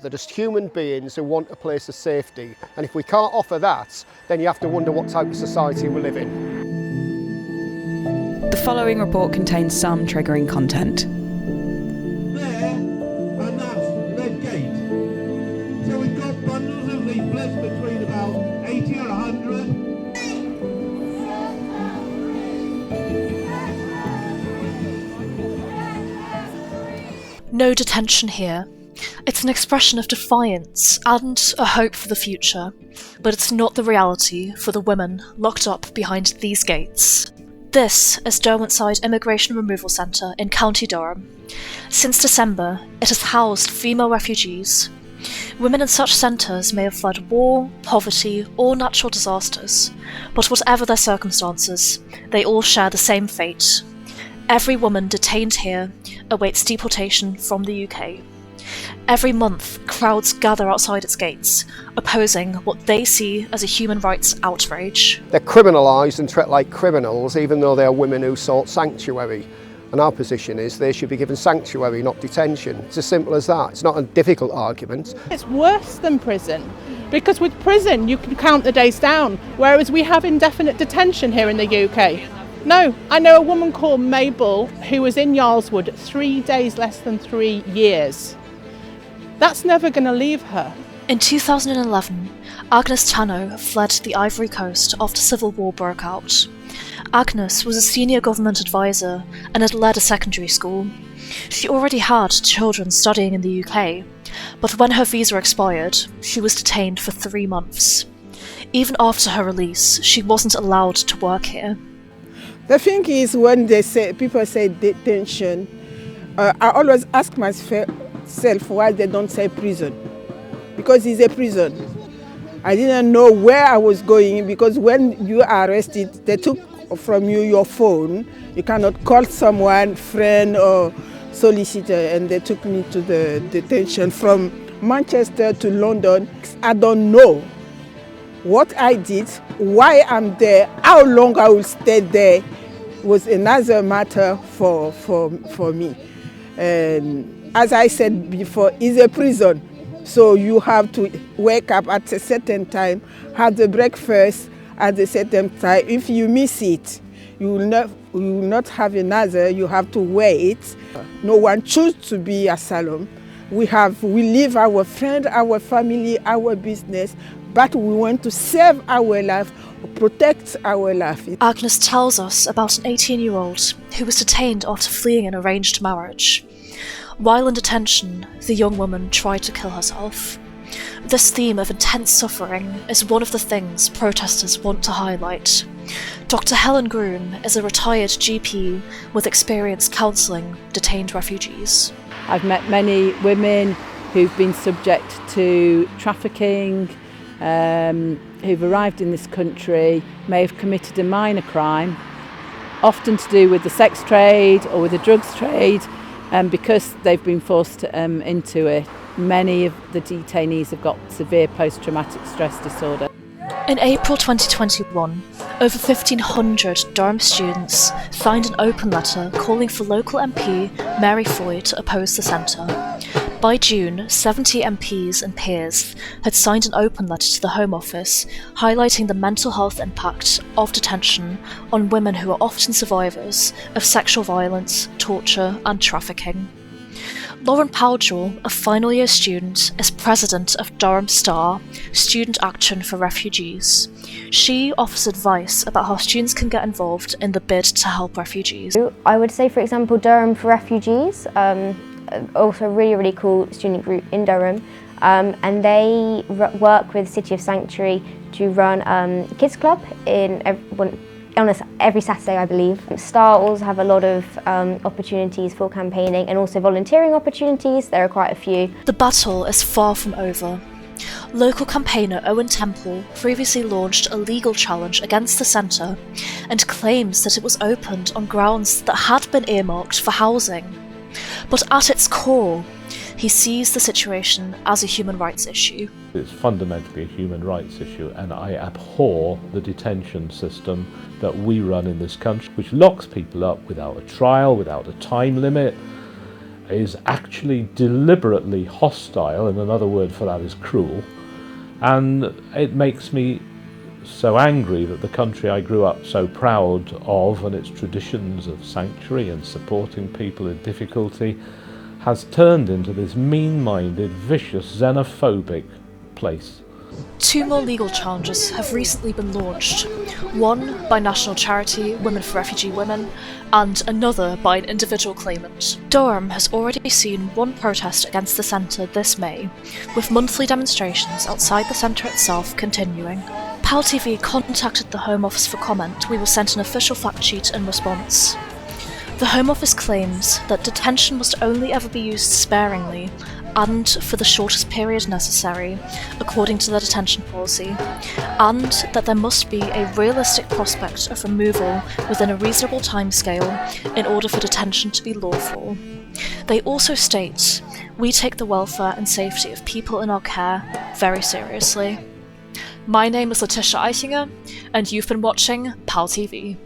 They're just human beings who want a place of safety, and if we can't offer that, then you have to wonder what type of society we live in. The following report contains some triggering content. There, and that's Red Gate. So we've got bundles of leaflets between about 80 and 100. No detention here. It's an expression of defiance and a hope for the future, but it's not the reality for the women locked up behind these gates. This is Derwentside Immigration Removal Centre in County Durham. Since December, it has housed female refugees. Women in such centres may have fled war, poverty, or natural disasters, but whatever their circumstances, they all share the same fate. Every woman detained here awaits deportation from the UK. Every month, crowds gather outside its gates, opposing what they see as a human rights outrage. They're criminalised and treated like criminals, even though they're women who sought sanctuary. And our position is they should be given sanctuary, not detention. It's as simple as that. It's not a difficult argument. It's worse than prison, because with prison you can count the days down, whereas we have indefinite detention here in the UK. No, I know a woman called Mabel who was in Yarlswood 3 days less than 3 years. That's never going to leave her. In 2011, Agnes Tano fled the Ivory Coast after civil war broke out. Agnes was a senior government advisor and had led a secondary school. She already had children studying in the UK, but when her visa expired, she was detained for 3 months. Even after her release, she wasn't allowed to work here. The thing is, when people say detention, I always ask myself why they don't say prison, because it's a prison. I didn't know where I was going, because when you are arrested, they took from you your phone. You cannot call someone, friend or solicitor, and they took me to the detention from Manchester to London. I don't know what I did, why I'm there, how long I will stay there was another matter for me. And as I said before, it's a prison. So you have to wake up at a certain time, have the breakfast at a certain time. If you miss it, you will not have another, you have to wait. No one chooses to be asylum. We leave our friend, our family, our business, but we want to save our life, protect our life. Agnes tells us about an 18-year-old who was detained after fleeing an arranged marriage. While in detention, the young woman tried to kill herself. This theme of intense suffering is one of the things protesters want to highlight. Dr. Helen Groom is a retired GP with experience counselling detained refugees. I've met many women who've been subject to trafficking, who've arrived in this country, may have committed a minor crime, often to do with the sex trade or with the drugs trade, and because they've been forced into it, many of the detainees have got severe post-traumatic stress disorder. In April 2021, over 1,500 Durham students signed an open letter calling for local MP Mary Floyd to oppose the centre. By June, 70 MPs and peers had signed an open letter to the Home Office highlighting the mental health impact of detention on women who are often survivors of sexual violence, torture and trafficking. Lauren Powell, a final year student, is president of Durham STAR, Student Action for Refugees. She offers advice about how students can get involved in the bid to help refugees. I would say, for example, Durham for Refugees, also a really cool student group in Durham, and they work with City of Sanctuary to run Kids Club every Saturday, I believe. STAR also have a lot of opportunities for campaigning and also volunteering opportunities. There are quite a few. The battle is far from over. Local campaigner Owen Temple previously launched a legal challenge against the centre and claims that it was opened on grounds that had been earmarked for housing. But at its core, he sees the situation as a human rights issue. It's fundamentally a human rights issue, and I abhor the detention system that we run in this country, which locks people up without a trial, without a time limit, is actually deliberately hostile, and another word for that is cruel, and it makes me so angry that the country I grew up so proud of and its traditions of sanctuary and supporting people in difficulty has turned into this mean-minded, vicious, xenophobic place. 2 more legal challenges have recently been launched, one by national charity Women for Refugee Women, and another by an individual claimant. Durham has already seen 1 protest against the centre this May, with monthly demonstrations outside the centre itself continuing. PalTV contacted the Home Office for comment. We were sent an official fact sheet in response. The Home Office claims that detention must only ever be used sparingly and for the shortest period necessary, according to the detention policy, and that there must be a realistic prospect of removal within a reasonable timescale in order for detention to be lawful. They also state, "We take the welfare and safety of people in our care very seriously." My name is Letitia Eichinger, and you've been watching PalTV.